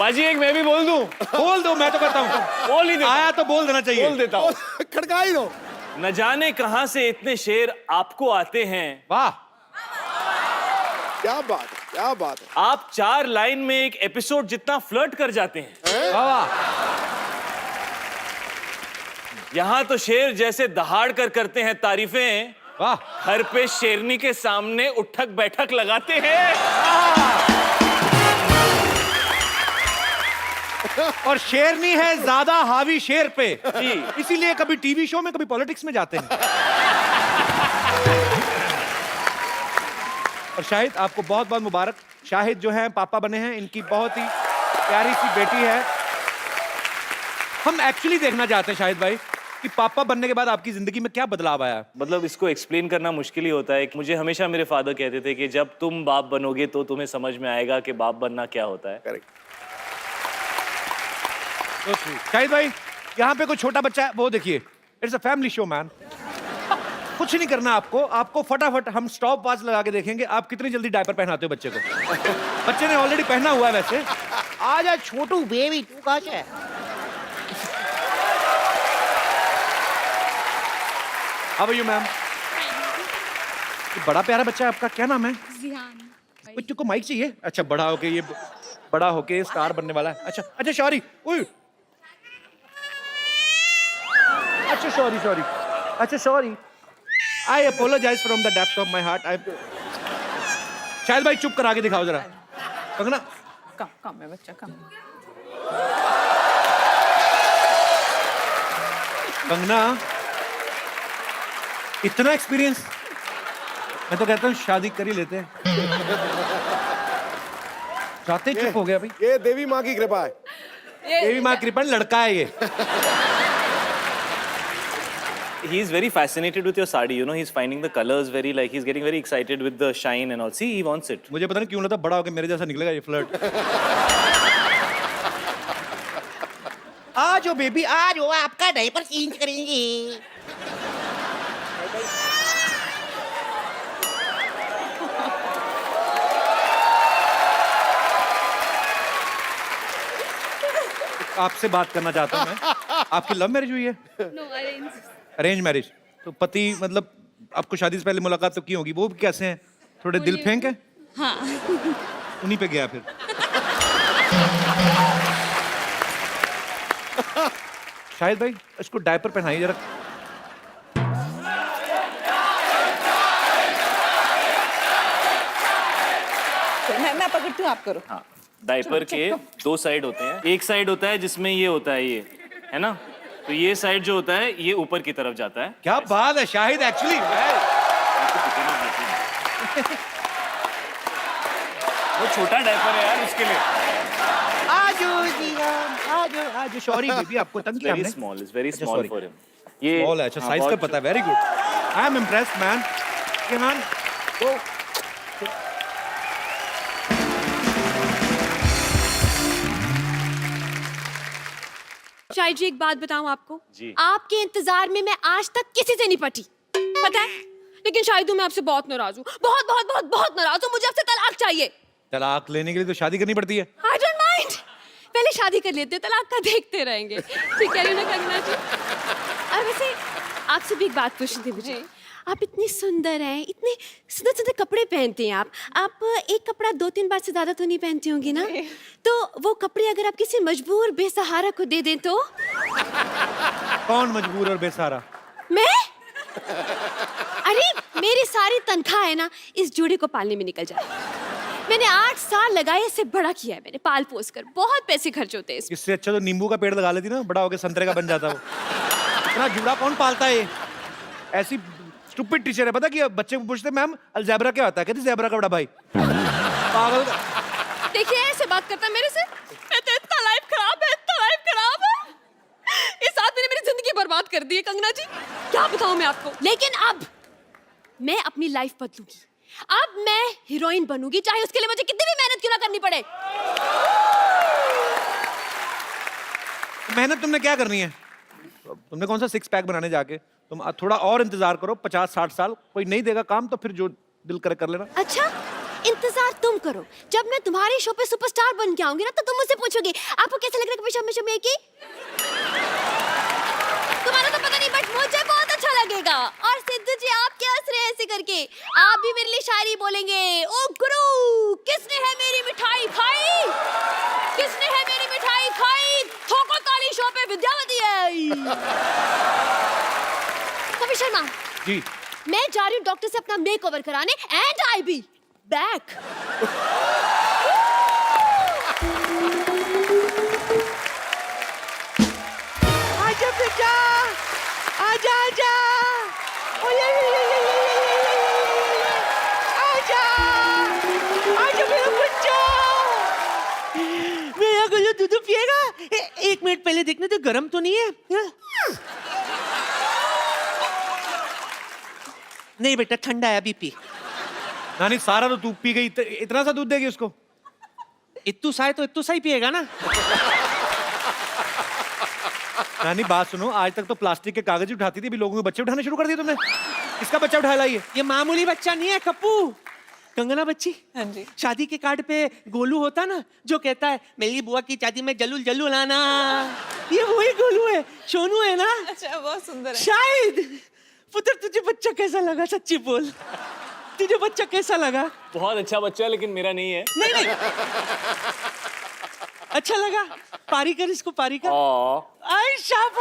S4: पाजी एक मैं भी बोल दूं?
S2: बोल दो, मैं तो कहता हूँ
S4: बोल ही देता
S2: आया तो बोल देना चाहिए।
S4: बोल देता हूँ।
S6: खड़का ही दो।
S4: न जाने कहां से इतने शेर आपको आते हैं।
S2: वाह,
S6: क्या बात है, क्या बात है।
S4: आप 4 लाइन में एक एपिसोड जितना फ्लर्ट कर जाते हैं।
S2: वाह वाह।
S4: यहाँ तो शेर जैसे दहाड़ कर करते हैं तारीफें,
S2: वाह,
S4: हर पे शेरनी के सामने उठक बैठक लगाते हैं।
S2: और शेरनी है ज्यादा हावी शेर पे
S4: जी।
S2: इसीलिए कभी टीवी शो में कभी पॉलिटिक्स में जाते हैं। और शाहिद आपको बहुत बहुत मुबारक। शाहिद जो है पापा बने हैं, इनकी बहुत ही प्यारी सी बेटी है। हम एक्चुअली देखना चाहते हैं शाहिद भाई कि पापा बनने के बाद आपकी जिंदगी में क्या बदलाव आया।
S4: मतलब इसको एक्सप्लेन करना मुश्किल ही होता है। मुझे हमेशा मेरे फादर कहते थे कि जब तुम बाप बनोगे तो तुम्हें समझ में आएगा कि बाप बनना क्या होता है।
S6: करेक्ट।
S2: शाहिद भाई यहाँ पे कोई छोटा बच्चा है, वो देखिए, it's a family show man. कुछ नहीं करना आपको, आपको फटाफट हम स्टॉप वॉच लगा के देखेंगे आप कितनी जल्दी डायपर पहनाते हो बच्चे को। बच्चे ने ऑलरेडी पहना हुआ है वैसे।
S5: आ जा छोटू बेबी, तू कहाँ से है?
S2: How are you ma'am? बड़ा प्यारा बच्चा है आपका, क्या नाम है?
S7: जिहान।
S2: बच्चों को माइक चाहिए? अच्छा, बड़ा होके ये बड़ा होके स्टार बनने वाला है। अच्छा अच्छा, सॉरी, अच्छा सॉरी सॉरी, अच्छा sorry, I apologise from the depth of my heart. आई शाहिद भाई चुप कर आगे दिखाओ जरा। कंगना,
S3: कम कम है बच्चा, कम।
S2: कंगना, इतना एक्सपीरियंस, मैं तो कहता हूँ शादी कर ही लेते हैं। चाहते चुप हो गया भाई।
S6: ये देवी माँ की कृपा है।
S2: देवी माँ कृपा, लड़का है ये।
S4: He is very fascinated with your sari. You know, he's finding the colors very like he's getting very excited with the shine and all. See, he wants it.
S2: मुझे पता नहीं क्यों लगता बड़ा होकर मेरे जैसा निकलेगा ये फ्लर्ट।
S5: आ जाओ बेबी, आ जाओ, आपका डायपर चेंज करेंगे।
S2: आपसे बात करना चाहता हूँ मैं। आपकी लव मैरिज हुई है?
S7: No, arrange.
S2: Arrange marriage? तो पति मतलब आपको शादी से पहले मुलाकात तो की होगी, वो कैसे हैं? थोड़े दिल फेंक है?
S7: हाँ।
S2: उन्हीं पे गया फिर। शाहिद भाई इसको डायपर पहनाइए जरा।
S3: मैं पकड़ती हूँ, आप करो।
S4: हाँ, डायपर के 2 साइड होते हैं। एक साइड होता है जिसमें ये होता है, ये है ना, तो ये साइड जो होता है ये ऊपर की तरफ जाता है।
S2: क्या बात है शाहिद, एक्चुअली
S4: वो छोटा डायपर है यार, उसके लिए।
S2: आज सॉरी बेबी, आपको तंग किया
S4: वेरी
S2: हमने।
S4: स्मॉल, इज वेरी
S2: अच्छा,
S4: स्मॉल
S2: sorry.
S4: For him. ये
S2: Small है, अच्छा
S4: हाँ,
S2: साइज का
S4: बहुत
S2: पता है, very good. I am impressed man. ईमान, तो
S7: शायद जी एक बात बताऊं आपको,
S4: जी।
S7: आपके इंतजार में मैं आज तक किसी से नहीं पटी, पता है? लेकिन शायद मैं आपसे बहुत नाराज हूँ, बहुत बहुत बहुत बहुत नाराज हूँ। मुझे आपसे तलाक चाहिए।
S2: तलाक लेने के लिए तो शादी करनी पड़ती है।
S7: आई डोंट माइंड, पहले शादी कर लेते, तलाक का देखते रहेंगे। ठीक कह रही हूँ ना कंगना जी? और वैसे आपसे भी एक बात पूछनी थी मुझे। आप इतनी सुंदर हैं, इतने सुंदर सुंदर कपड़े पहनते हैं आप एक कपड़ा 2-3 बार से ज्यादा तो नहीं पहनती होंगी ना? तो वो कपड़े अगर आप किसी मजबूर बेसहारा को दे दें तो?
S2: कौन मजबूर और बेसहारा?
S7: मैं? अरे मेरी सारी तनख्वाह है ना इस जोड़े को पालने में निकल जाए। मैंने 8 साल लगाए, इसे बड़ा किया है मैंने, पाल पोस कर। बहुत पैसे खर्च होते हैं इसमें।
S2: इससे अच्छा तो नींबू का पेड़ लगा लेती ना, बड़ा होकर संतरे का बन जाता वो। इतना जुड़ा कौन पालता है ये? ऐसी स्टूपिड टीचर है, पता कि बच्चे को पूछते मैम अलजेब्रा क्या होता है, कहती ज़ेब्रा का बड़ा भाई। पागल का।
S7: देखिए ऐसे बात करता है मेरे से। मैं तो इतना लाइफ खराब है, इतना लाइफ खराब है। इस आदमी ने मेरी जिंदगी बर्बाद कर दी है कंगना जी, क्या बताऊं मैं आपको। लेकिन अब मैं अपनी लाइफ बदलूंगी। अब मैं हीरोइन बनूंगी, चाहे उसके लिए मुझे कितनी भी मेहनत क्यों ना करनी पड़े।
S2: मेहनत तुमने क्या करनी है? तुमने कौन सा 6 पैक बनाने जाके? तुम थोड़ा और इंतजार करो, 50-60 साल, कोई नहीं देगा काम तो फिर जो दिल करे कर लेना।
S7: अच्छा, इंतजार तुम करो, जब मैं तुम्हारे शो पे सुपरस्टार बन के आऊंगी ना तो तुम मुझसे पूछोगे आपको कैसा लग रहा है कभी शो में की? तुम्हारा तो पता नहीं बट मुझे बहुत अच्छा लगेगा। और सिद्धू जी आप क्या हंस रहे हैं ऐसे करके? आप भी मेरे लिए शायरी बोलेंगे। ओ गुरु किसने है मेरी मिठाई खाई, किसने है मेरी मिठाई खाई, ठोको ताली शो पे विद्यावती आई। कवि शर्मा
S2: जी
S7: मैं जा रही हूँ डॉक्टर से अपना मेकओवर कराने एंड आई बी बैक।
S1: आजा बेटा, आजा आजा, ओले आजा, आजा मेरा बच्चा, मेरा गुल्लू दूध पिएगा? एक मिनट पहले देखने तो गर्म तो नहीं है? नहीं बेटा ठंडा है अभी पी।
S2: नानी सारा तो तू पी गई, इतना सा दूध देगी उसको?
S1: इत्तू सा है तो इत्तू सा ही पिएगा ना।
S2: नानी बात सुनो, आज तक तो प्लास्टिक के कागज उठाती थी, अभी लोगों के बच्चे उठाने शुरू कर दिए तुमने। किसका बच्चा उठा लाई है?
S1: ये मामूली बच्चा नहीं है कप्पू, कंगना बच्ची।
S3: हाँ जी।
S1: शादी के कार्ड पे गोलू होता ना जो कहता है मेरी बुआ की शादी में जल्लू जल्लू लाना, ये वही गोलू है, सोनू है ना।
S3: अच्छा बहुत सुंदर है।
S1: शायद पुत्र तुझे बच्चा कैसा लगा? सच्ची बोल, तुझे बच्चा कैसा लगा?
S4: बहुत अच्छा बच्चा है लेकिन मेरा नहीं है।
S1: नहीं नहीं अच्छा लगा? पारी कर इसको, पारी कर। आई शाबाश,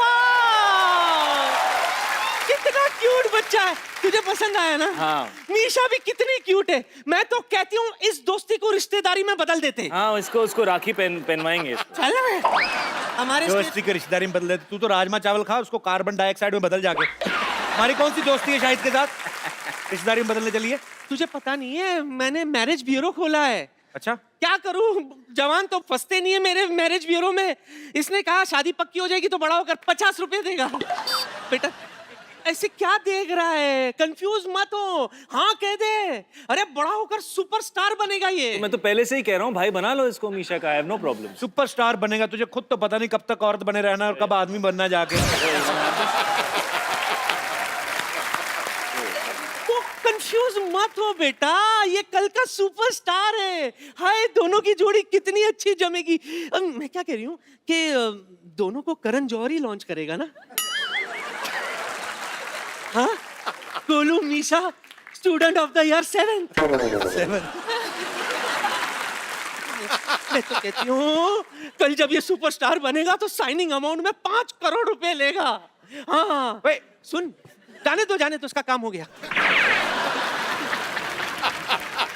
S1: कितना क्यूट बच्चा है। तुझे पसंद आया ना?
S4: हाँ।
S1: मीशा भी कितनी क्यूट है। मैं तो कहती हूँ इस दोस्ती को रिश्तेदारी में बदल देते।
S4: हाँ उसको राखी पहनवाएंगे।
S1: चल हमारे
S2: दोस्ती की रिश्तेदारी में बदल देते? तू तो राजमा चावल खा, उसको कार्बन डाइऑक्साइड में बदल जाके। हमारी कौन सी दोस्ती है शाहिद के साथ रिश्तेदारी में बदलने चलिए?
S1: तुझे पता नहीं है मैंने मैरिज ब्यूरो खोला है।
S2: अच्छा
S1: क्या करूं, जवान तो फंसते नहीं है मेरे मैरिज ब्यूरो में। इसने कहा शादी पक्की हो जाएगी तो बड़ा होकर 50 रुपए देगा। बेटा ऐसे क्या देख रहा है, कंफ्यूज मत हो, हाँ कह दे। अरे बड़ा होकर सुपरस्टार बनेगा ये।
S4: मैं तो पहले से ही कह रहा हूँ भाई बना लो इसको मीशा का, I have no problem.
S2: Superstar बनेगा? तुझे खुद तो पता नहीं कब तक औरत बने रहना और कब आदमी बनना जाके।
S1: कंफ्यूज मत हो बेटा, ये कल का सुपरस्टार है। हाय दोनों की जोड़ी कितनी अच्छी जमेगी। मैं क्या कह रही हूँ कि दोनों को करण जौहर ही लॉन्च करेगा ना? हाँ Golu Misha student of the year 7th। मैं तो कहती हूँ कल जब ये सुपरस्टार बनेगा तो साइनिंग अमाउंट में 5 करोड़ रुपए लेगा। हाँ सुन, जाने तो उसका काम हो गया।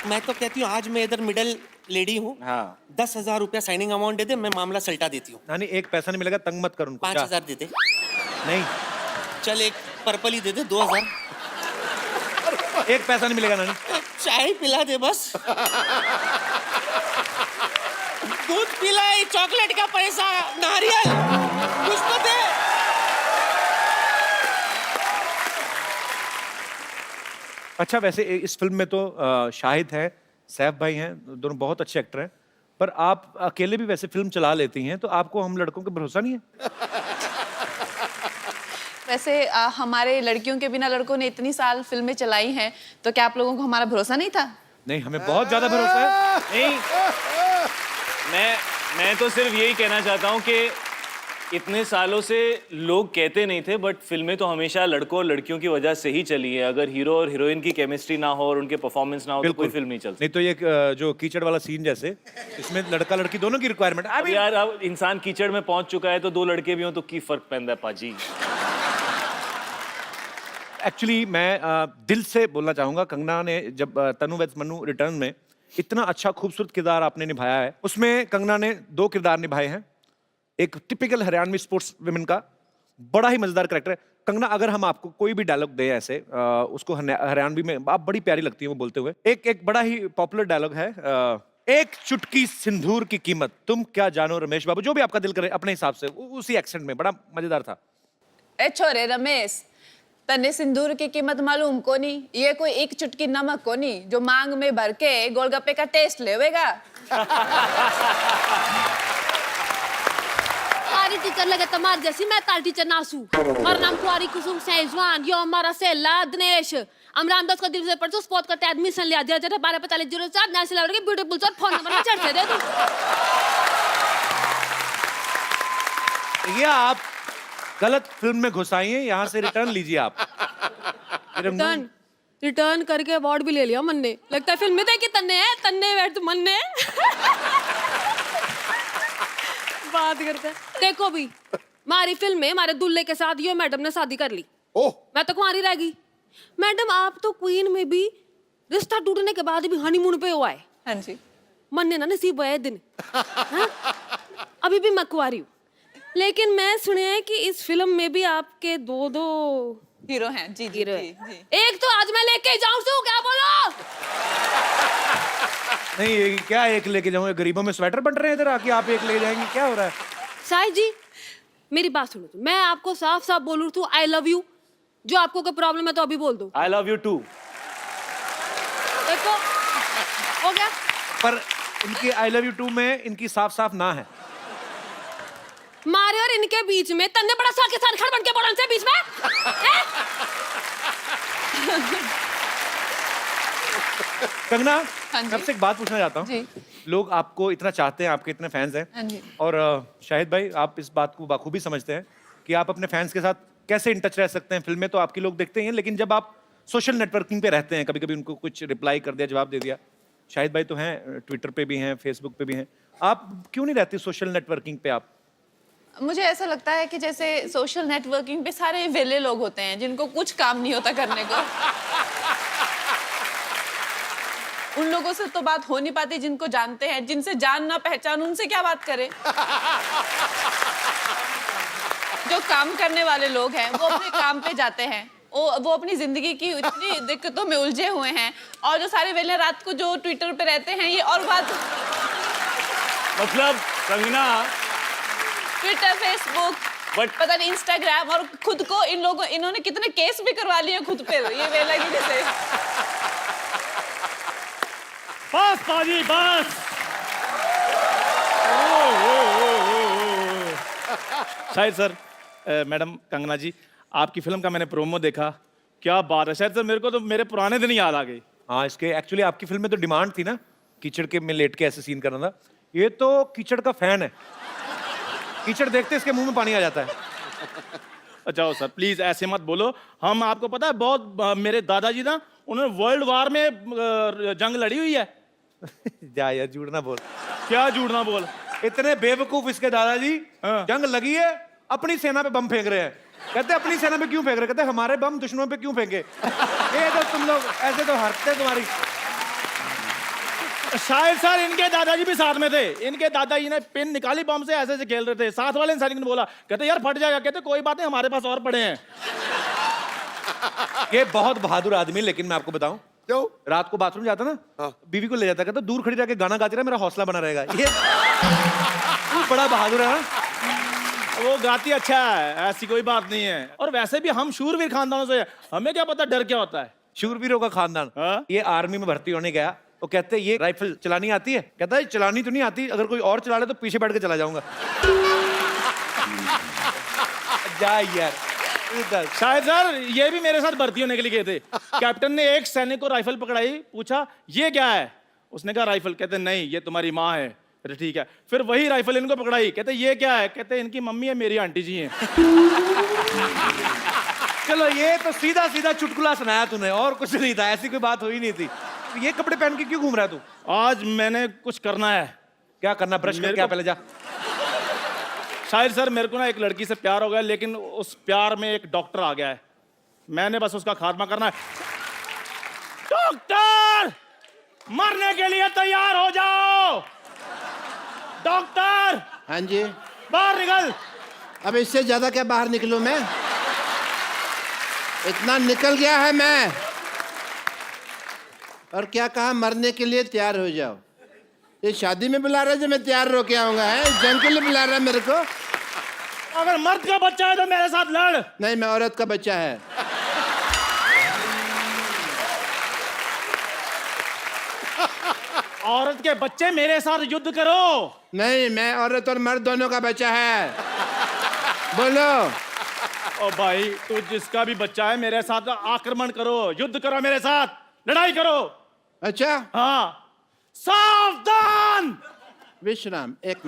S1: मैं तो कहती हूँ आज मैं इधर मिडिल लेडी हूँ।
S4: हाँ
S1: 10,000 रुपया साइनिंग अमाउंट दे दे, मैं मामला सल्टा देती हूँ।
S2: नानी एक पैसा नहीं मिलेगा, तंग मत कर उनको।
S1: 5,000 दे दे।
S2: नहीं
S1: चल एक पर्पल ही दे दे 2,000।
S2: एक पैसा नहीं मिलेगा नानी।
S1: चाय पिला दे बस। दूध पिलाई, चॉकलेट का पैसा, नारियल कुछ तो दे।
S2: अच्छा वैसे इस फिल्म में तो शाहिद है, सैफ भाई हैं, दोनों बहुत अच्छे एक्टर हैं, पर आप अकेले भी वैसे फिल्म चला लेती हैं, तो आपको हम लड़कों पे भरोसा नहीं है?
S3: वैसे हमारे लड़कियों के बिना लड़कों ने इतनी साल फिल्में चलाई हैं, तो क्या आप लोगों को हमारा भरोसा नहीं था?
S2: नहीं हमें बहुत ज्यादा भरोसा है।
S4: नहीं मैं तो सिर्फ यही कहना चाहता हूँ कि इतने सालों से लोग कहते नहीं थे बट फिल्में तो हमेशा लड़कों और लड़कियों की वजह से ही चली है। अगर हीरो और हीरोइन की केमिस्ट्री ना हो और उनके परफॉर्मेंस ना हो तो कोई फिल्म नहीं चलती।
S2: नहीं तो ये जो कीचड़ वाला सीन जैसे, इसमें लड़का लड़की दोनों की रिक्वायरमेंट।
S4: अब यार अब इंसान कीचड़ में पहुंच चुका है तो दो लड़के भी हों तो की फर्क पैंदा है पाजी।
S2: एक्चुअली मैं दिल से बोलना चाहूंगा, कंगना ने जब तनु वेड्स मन्नू रिटर्न में इतना अच्छा खूबसूरत किरदार आपने निभाया है, उसमें कंगना ने 2 किरदार निभाए हैं। एक टिपिकल हरियाणवी स्पोर्ट्स विमेन का बड़ा ही मजेदार कैरेक्टर है। कंगना अगर हम आपको कोई भी डायलॉग दे ऐसे उसको हरियाणवी में आप बड़ी प्यारी लगती है वो बोलते हुए। एक बड़ा ही पॉपुलर डायलॉग है, एक चुटकी सिंदूर की कीमत तुम क्या जानो रमेश बाबू, जो भी आपका दिल करे अपने हिसाब से, उसी एक्सेंट में, बड़ा मजेदार था।
S3: ए छोरे रमेश, तन्ने सिंदूर की कीमत मालूम कोनी? ये कोई एक चुटकी नमक कोनी जो मांग में भर के गोलगप्पे का टेस्ट लेवेगा।
S7: कुआरी टीचर लगे तुम्हार जैसी, मैं तार टीचर नासू। मेरा नाम कुआरी कुसुम सेजवान, यो हमारा सेला दिनेश। हम रामदास का दिल से परसों स्पॉट करते एडमिशन लिया 124504 नेशनल लेवल के ब्यूटीफुल सर फोन नंबर में चढ़ दे तू।
S2: ये आप गलत फिल्म में घुसाइए, यहाँ से रिटर्न लीजिए आप।
S7: रिटर्न करके अवार्ड भी ले लिया मन ने। लगता है फिल्म में देखी तन्ने है, तन्ने बैठ मन ने। बात करते हैं। देखो भी हमारी फिल्म में हमारे दूल्हे के साथ यो मैडम ने शादी कर ली।
S6: ओह,
S7: मैं तो कुंवारी रह गई। मैडम आप तो क्वीन में भी रिश्ता टूटने के बाद भी हनीमून पे हुआ है।
S3: हाँ जी।
S7: मन ने ना नसीब हुआ है दिन। हाँ? अभी भी मैं कुंवारी हूँ, लेकिन मैं सुने हैं कि इस फिल्म में भी आपके दो
S3: हीरो हैं। जी जी
S7: हीरो
S3: जी,
S7: है।
S3: जी।
S7: एक तो आज मैं लेके जाऊं सू, क्या बोलो?
S2: नहीं, ये क्या एक लेके जाऊंगा? गरीबों में स्वेटर बन रहे हैं इधर आके, आप एक लेके जाएंगे? क्या हो रहा है?
S7: साहिब जी मेरी बात सुनो तो, मैं आपको साफ साफ बोलूं तो आई लव यू। जो आपको कोई प्रॉब्लम है तो अभी बोल दो।
S4: I love you too.
S7: देखो हो गया।
S2: पर इनकी आई लव यू टू में इनकी साफ साफ ना है।
S7: मारे और इनके बीच में तन्ने बड़ा सा किसान खड़ बन के बोलन से बीच में हैं?
S2: कंगना,
S3: हाँ जी।
S2: मैं आपसे एक बात पूछना चाहता हूँ।
S3: जी।
S2: लोग आपको इतना चाहते हैं, आपके इतने फैंस हैं।
S3: हाँ जी।
S2: और शाहिद भाई, आप इस बात को बखूबी समझते हैं कि आप अपने फैंस के साथ कैसे इन टच रह सकते हैं। फिल्में तो आपकी लोग देखते ही हैं, लेकिन जब आप सोशल नेटवर्किंग पे रहते हैं, कभी कभी उनको कुछ रिप्लाई कर दिया, जवाब दे दिया। शाहिद भाई तो हैं, ट्विटर पे भी हैं, फेसबुक पे भी हैं। आप क्यों नहीं रहती सोशल नेटवर्किंग पे आप?
S3: मुझे ऐसा लगता है कि जैसे सोशल नेटवर्किंग पे सारे वेले लोग होते हैं जिनको कुछ काम नहीं होता करने को। उन लोगों से तो बात हो नहीं पाती जिनको जानते हैं। जिनसे जान ना पहचान, उनसे क्या बात करें? जो काम करने वाले लोग हैं वो अपने काम पे जाते हैं, वो अपनी जिंदगी की इतनी दिक्कतों में उलझे हुए हैं। और जो सारे वेले रात को जो ट्विटर पे रहते हैं, ये और बात।
S4: मतलब कंगना,
S3: ट्विटर, फेसबुक, पता नहीं इंस्टाग्राम, और खुद को इन्होंने कितने केस भी करवा लिए खुद पे ये वेला की से।
S4: बस पाजी बस। शाहिद सर, मैडम कंगना जी, आपकी फिल्म का मैंने प्रोमो देखा। क्या बात है शाहिद सर, मेरे को तो मेरे पुराने दिन याद आ गए।
S2: हाँ, इसके एक्चुअली आपकी फिल्म में तो डिमांड थी ना, कीचड़ के में लेट के ऐसे सीन करना था। ये तो कीचड़ का फैन है, कीचड़ देखते इसके मुंह में पानी आ जाता है।
S4: अच्छा सर, प्लीज ऐसे मत बोलो। हम आपको पता है बहुत मेरे दादाजी ना, उन्होंने वर्ल्ड वार में जंग लड़ी हुई है।
S2: जा यार, झूठ ना बोल।
S4: क्या झूठ ना बोल?
S2: इतने बेवकूफ इसके दादाजी,
S4: हाँ।
S2: जंग लगी है, अपनी सेना पे बम फेंक रहे हैं। कहते अपनी सेना पे क्यों फेंक रहे? कहते हमारे बम दुश्मनों पे क्यों फेंके? ये तो तुम लोग ऐसे तो हरते तुम्हारी।
S4: शायद सर इनके दादाजी भी साथ में थे। इनके दादाजी ने पिन निकाली, बम से ऐसे खेल रहे थे। साथ वाले सैनिक ने बोला, कहते यार फट जाएगा। कहते कोई बात नहीं, हमारे पास और पड़े हैं।
S2: ये बहुत बहादुर आदमी, लेकिन मैं आपको बताऊं,
S6: क्यों?
S2: रात को बाथरूम जाता ना,
S6: हाँ।
S2: बीवी को ले जाता, कहता दूर खड़ी जाके गाना गाती रहा, मेरा हौसला बना रहेगा। ये बड़ा बहादुर है ना।
S4: वो गाती अच्छा है, ऐसी कोई बात नहीं है। और वैसे भी हम शूरवीर खानदानों से, हमें क्या पता डर क्या होता है।
S2: शूरवीरों का खानदान।
S4: हाँ?
S2: ये आर्मी में भर्ती होने गया, वो कहते ये राइफल चलानी आती है? कहता है चलानी तो नहीं आती, अगर कोई और चला ले तो पीछे बैठ के चला जाऊंगा। जा यार।
S4: शायद सर ये भी मेरे साथ भर्ती होने के लिए गए थे। कैप्टन ने एक सैनिक को राइफल पकड़ाई, पूछा ये क्या है? उसने कहा राइफल। कहते नहीं, ये तुम्हारी माँ है। कहते ठीक है। फिर वही राइफल इनको पकड़ाई, कहते ये क्या है? कहते इनकी मम्मी है, मेरी आंटी जी हैं।
S2: चलो, ये तो सीधा सीधा चुटकुला सुनाया तूने, और कुछ नहीं था, ऐसी कोई बात हुई नहीं थी। ये कपड़े पहन के क्यों घूम रहा है तू?
S4: आज मैंने कुछ करना है।
S2: क्या करना? ब्रश कर क्या पहले जा।
S4: शायद सर मेरे को ना एक लड़की से प्यार हो गया, लेकिन उस प्यार में एक डॉक्टर आ गया है। मैंने बस उसका खात्मा करना है। डॉक्टर, मरने के लिए तैयार हो जाओ। डॉक्टर,
S1: हाँ जी।
S4: बाहर निकल।
S1: अब इससे ज्यादा क्या बाहर निकलूं मैं? इतना निकल गया है मैं। और क्या कहा? मरने के लिए तैयार हो जाओ। ये शादी में बुला रहा है जो मैं तैयार होके आऊंगा? है जंग के लिए बुला रहा है मेरे को?
S4: अगर मर्द का बच्चा है तो मेरे साथ लड़।
S1: नहीं, मैं औरत का बच्चा है।
S4: औरत के बच्चे मेरे साथ युद्ध करो।
S1: नहीं, मैं औरत और मर्द दोनों का बच्चा है। बोलो।
S4: ओ भाई, तू जिसका भी बच्चा है, मेरे साथ आक्रमण करो, युद्ध करो मेरे साथ, लड़ाई करो।
S1: अच्छा
S4: हाँ, सावधान।
S1: विश्राम, एक मिनट।